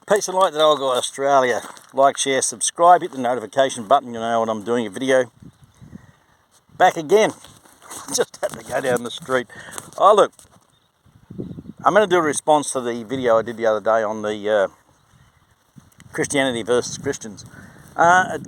Peace and light to old guy Australia. Like, share, subscribe, hit the notification button. You know when I'm doing a video. Back again. Just had to go down the street. Oh look, I'm going to do a response to the video I did the other day on the Christianity versus Christians. I've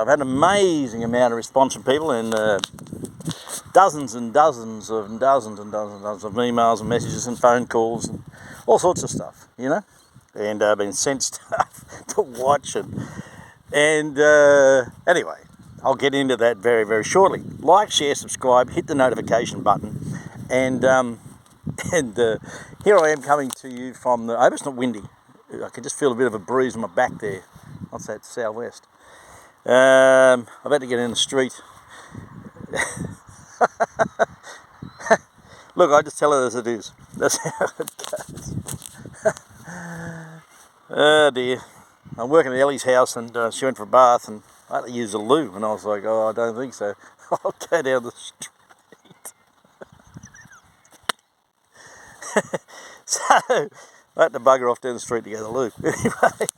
had an amazing amount of response from people, and dozens and dozens of emails and messages and phone calls and all sorts of stuff, you know. And I've been sent stuff to watch, and anyway, I'll get into that very, very shortly. Like, share, subscribe, hit the notification button, and here I am coming to you from the. I hope it's not windy. I can just feel a bit of a breeze on my back there. What's that? Southwest. I'm about to get in the street. Look, I just tell it as it is. That's how it goes. Oh dear. I'm working at Ellie's house, and she went for a bath, and I had to use a loo, and I was like, oh, I don't think so. I'll go down the street. So I had to bugger off down the street to go to the loo. Anyway,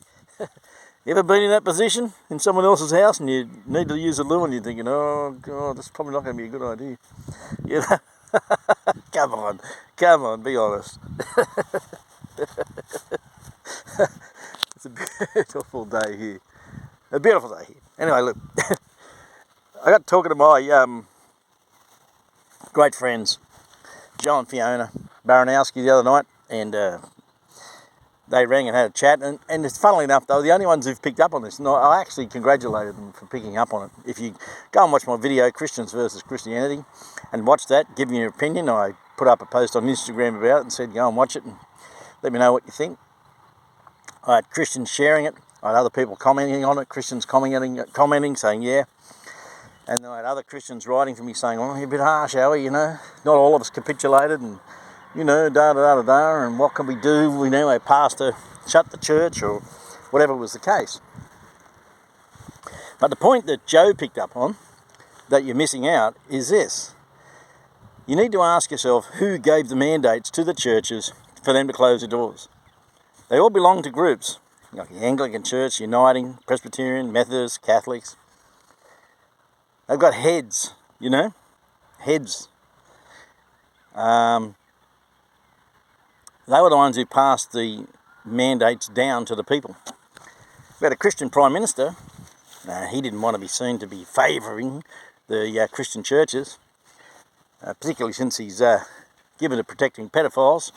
you ever been in that position in someone else's house and you need to use a loo and you're thinking, oh God, this is probably not going to be a good idea. You know? Come on, be honest. It's a beautiful day here. A beautiful day here. Anyway, look, I got talking to my great friends, Joe and Fiona Baranowski, the other night, and they rang and had a chat, and it's funnily enough, they were the only ones who've picked up on this, and I actually congratulated them for picking up on it. If you go and watch my video, Christians versus Christianity, and watch that, give me your opinion. I put up a post on Instagram about it and said, go and watch it and let me know what you think. I had Christians sharing it, I had other people commenting on it, Christians commenting, saying yeah, and then I had other Christians writing to me saying, oh, you're a bit harsh, Howie, you know, not all of us capitulated, and you know, and what can we do? We know a pastor shut the church or whatever was the case. But the point that Joe picked up on, that you're missing out, is this. You need to ask yourself who gave the mandates to the churches for them to close the doors. They all belong to groups, like the Anglican Church, Uniting, Presbyterian, Methodist, Catholics. They've got heads, you know, heads. They were the ones who passed the mandates down to the people. We had a Christian Prime Minister. He didn't want to be seen to be favouring the Christian churches, particularly since he's given to protecting pedophiles.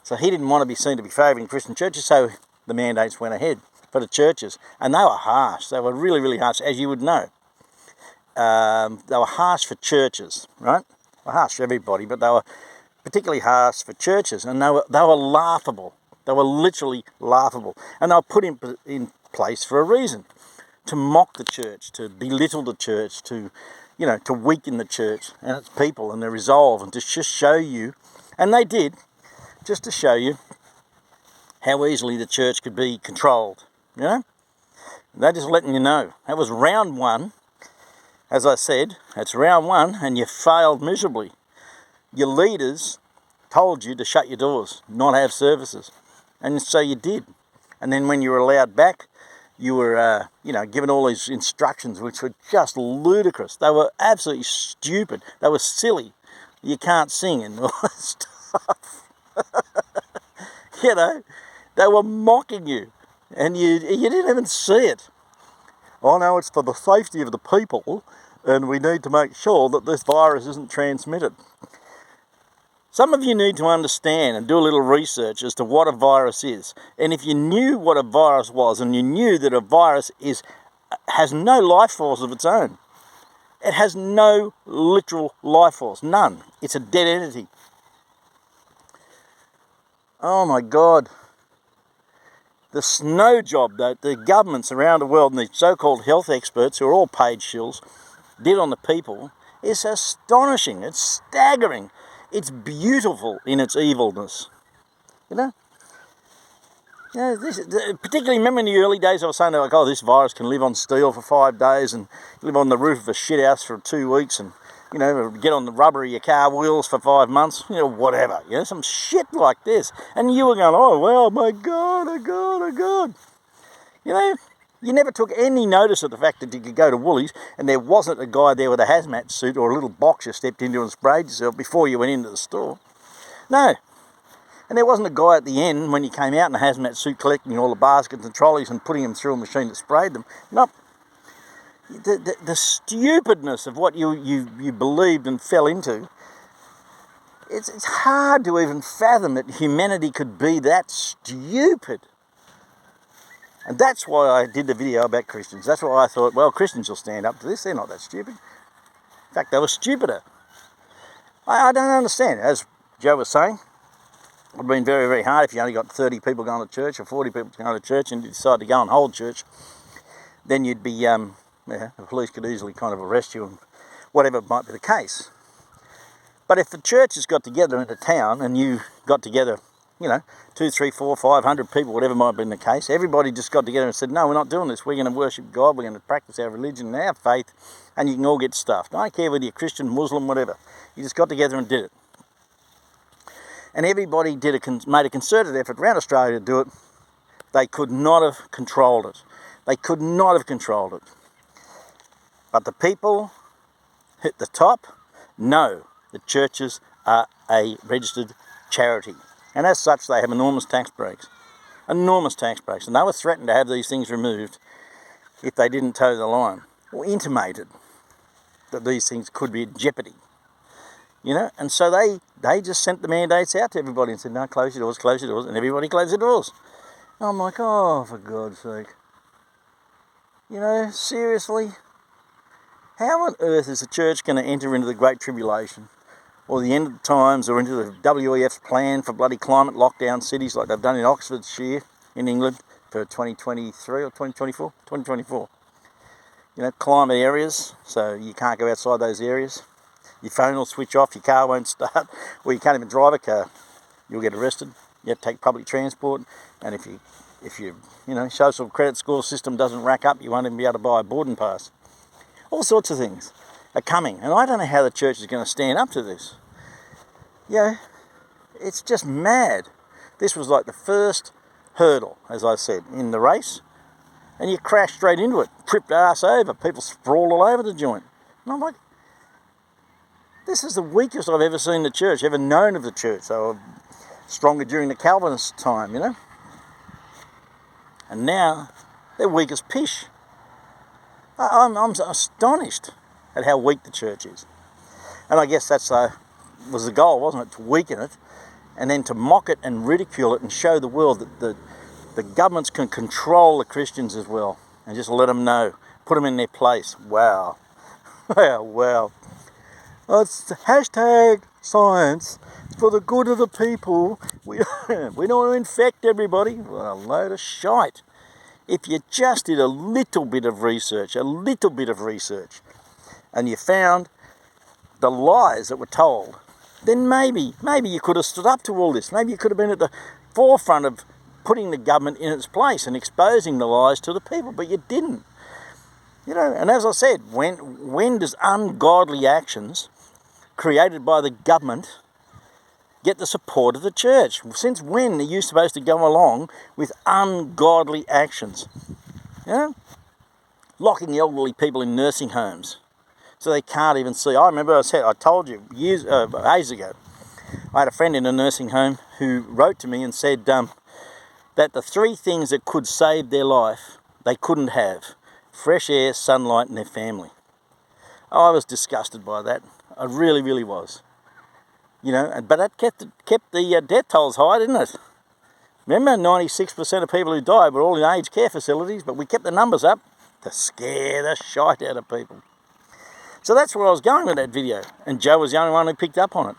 So he didn't want to be seen to be favouring Christian churches, so the mandates went ahead for the churches. And they were harsh. They were really, really harsh, as you would know. They were harsh for churches, right? They were harsh for everybody, but they were particularly harsh for churches, and they were laughable. They were literally laughable, and they were put in place for a reason, to mock the church, to belittle the church, to weaken the church and its people and their resolve, and to just show you, and they did, just to show you how easily the church could be controlled. You know, they're just letting you know. That was round one. As I said, it's round one, and you failed miserably. Your leaders told you to shut your doors, not have services. And so you did. And then when you were allowed back, you were, given all these instructions, which were just ludicrous. They were absolutely stupid. They were silly. You can't sing and all that stuff. You know, they were mocking you. And you didn't even see it. Oh no, it's for the safety of the people, and we need to make sure that this virus isn't transmitted. Some of you need to understand and do a little research as to what a virus is. And if you knew what a virus was, and you knew that a virus has no life force of its own, it has no literal life force, none. It's a dead entity. Oh my God. The snow job that the governments around the world and the so-called health experts, who are all paid shills, did on the people is astonishing. It's staggering. It's beautiful in its evilness. You know? Particularly, remember in the early days I was saying, like, oh, this virus can live on steel for 5 days and live on the roof of a shit house for 2 weeks and you know, get on the rubber of your car wheels for 5 months, you know, whatever, you know, some shit like this. And you were going, oh, well, my God, oh, God, oh, God. You know, you never took any notice of the fact that you could go to Woolies and there wasn't a guy there with a hazmat suit or a little box you stepped into and sprayed yourself before you went into the store. No. And there wasn't a guy at the end when you came out in a hazmat suit collecting all the baskets and trolleys and putting them through a machine that sprayed them. No. The stupidness of what you believed and fell into, it's hard to even fathom that humanity could be that stupid. And that's why I did the video about Christians. That's why I thought, well, Christians will stand up to this. They're not that stupid. In fact, they were stupider. I don't understand. As Joe was saying, it would have been very, very hard if you only got 30 people going to church or 40 people going to church and you decide to go and hold church. Then you'd be, the police could easily kind of arrest you and whatever might be the case. But if the churches got together in a town and you got together, you know, 200, 300, 400, 500 people, whatever might have been the case, everybody just got together and said, no, we're not doing this. We're going to worship God. We're going to practice our religion and our faith, and you can all get stuffed. I don't care whether you're Christian, Muslim, whatever. You just got together and did it. And everybody made a concerted effort around Australia to do it. They could not have controlled it. They could not have controlled it. But the people at the top know that churches are a registered charity. And as such, they have enormous tax breaks. Enormous tax breaks. And they were threatened to have these things removed if they didn't toe the line, or intimated that these things could be in jeopardy. You know, and so they just sent the mandates out to everybody and said, no, close your doors, and everybody closed their doors. And I'm like, oh, for God's sake. You know, seriously? How on earth is the church going to enter into the Great Tribulation or the end of the times or into the WEF's plan for bloody climate lockdown cities like they've done in Oxfordshire in England for 2023 or 2024? 2024. You know, climate areas, so you can't go outside those areas. Your phone will switch off, your car won't start, or you can't even drive a car. You'll get arrested. You have to take public transport, and if you social credit score system doesn't rack up, you won't even be able to buy a boarding pass. All sorts of things are coming, and I don't know how the church is going to stand up to this. Yeah, it's just mad. This was like the first hurdle, as I said, in the race, and you crash straight into it, tripped ass over, people sprawl all over the joint. And I'm like, this is the weakest I've ever seen the church, ever known of the church. They were stronger during the Calvinist time, you know. And now they're weak as pish. I'm astonished at how weak the church is. And I guess that's was the goal, wasn't it? To weaken it and then to mock it and ridicule it and show the world that the governments can control the Christians as well and just let them know, put them in their place. Wow. Wow. It's hashtag science for the good of the people. We don't want to infect everybody. What a load of shite. If you just did a little bit of research, and you found the lies that were told, then maybe you could have stood up to all this. Maybe you could have been at the forefront of putting the government in its place and exposing the lies to the people, but you didn't. You know, and as I said, when does ungodly actions created by the government get the support of the church? Since when are you supposed to go along with ungodly actions? You know? Locking elderly people in nursing homes so they can't even see. I remember I told you ages ago, I had a friend in a nursing home who wrote to me and said that the 3 things that could save their life, they couldn't have: fresh air, sunlight, and their family. I was disgusted by that. I really, really was. You know, but that kept the death tolls high, didn't it? Remember, 96% of people who died were all in aged care facilities, but we kept the numbers up to scare the shite out of people. So that's where I was going with that video, and Joe was the only one who picked up on it.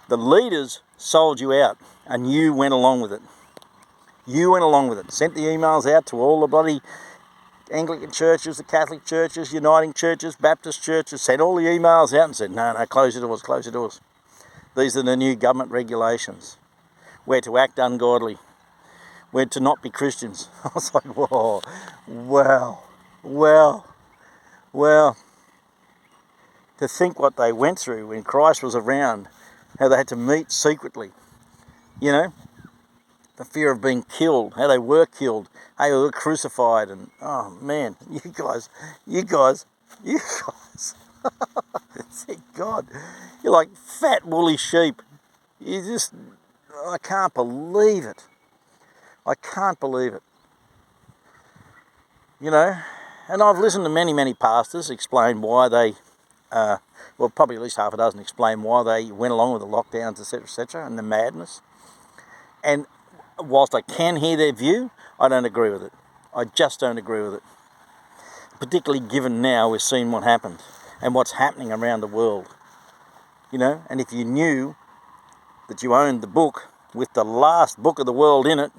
The leaders sold you out, and you went along with it. You went along with it. Sent the emails out to all the bloody Anglican churches, the Catholic churches, Uniting churches, Baptist churches, sent all the emails out and said, no, close your doors, close your doors. These are the new government regulations. We're to act ungodly. We're to not be Christians. I was like, whoa, wow. To think what they went through when Christ was around, how they had to meet secretly, you know, the fear of being killed, how they were killed, how they were crucified, and oh man, you guys, thank God, you're like fat woolly sheep. You just, I can't believe it. I can't believe it. You know, and I've listened to many pastors explain why they, well, probably at least half a dozen explain why they went along with the lockdowns, etc., and the madness. And whilst I can hear their view, I don't agree with it. I just don't agree with it. Particularly given now we've seen what happened and what's happening around the world. You know, and if you knew that you owned the book with the last book of the world in it,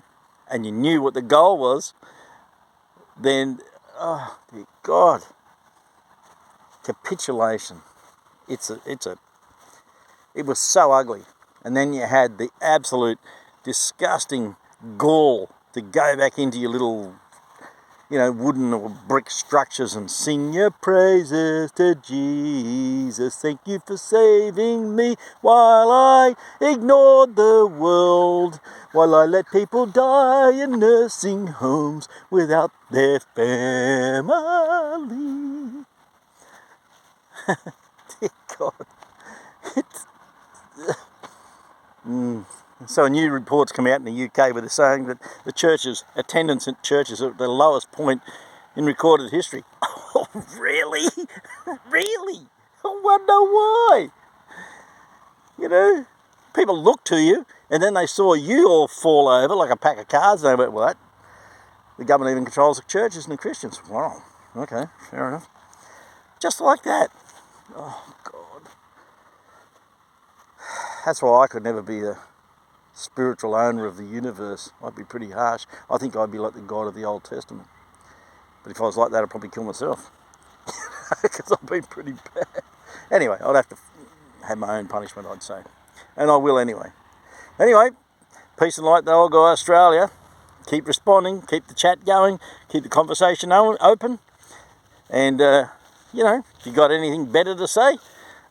and you knew what the goal was, then, oh dear God, capitulation. It was so ugly. And then you had the absolute disgusting gall to go back into your little, you know, wooden or brick structures and sing your praises to Jesus. Thank you for saving me while I ignored the world, while I let people die in nursing homes without their family. Dear God. So a new report's come out in the UK where they're saying that the churches, attendance at churches are at the lowest point in recorded history. Oh, really? Really? I wonder why. You know, people look to you and then they saw you all fall over like a pack of cards and they went, what? The government even controls the churches and the Christians. Wow, okay, fair enough. Just like that. Oh, God. That's why I could never be a spiritual owner of the universe. I'd be pretty harsh. I think I'd be like the God of the Old Testament. But if I was like that, I'd probably kill myself. Because I've been pretty bad. Anyway, I'd have to have my own punishment, I'd say. And I will anyway. Anyway, peace and light, the old guy Australia. Keep responding, keep the chat going, keep the conversation open. And, you know, if you got anything better to say,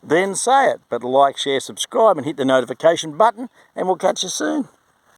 then say it. But like, share, subscribe and hit the notification button, and we'll catch you soon.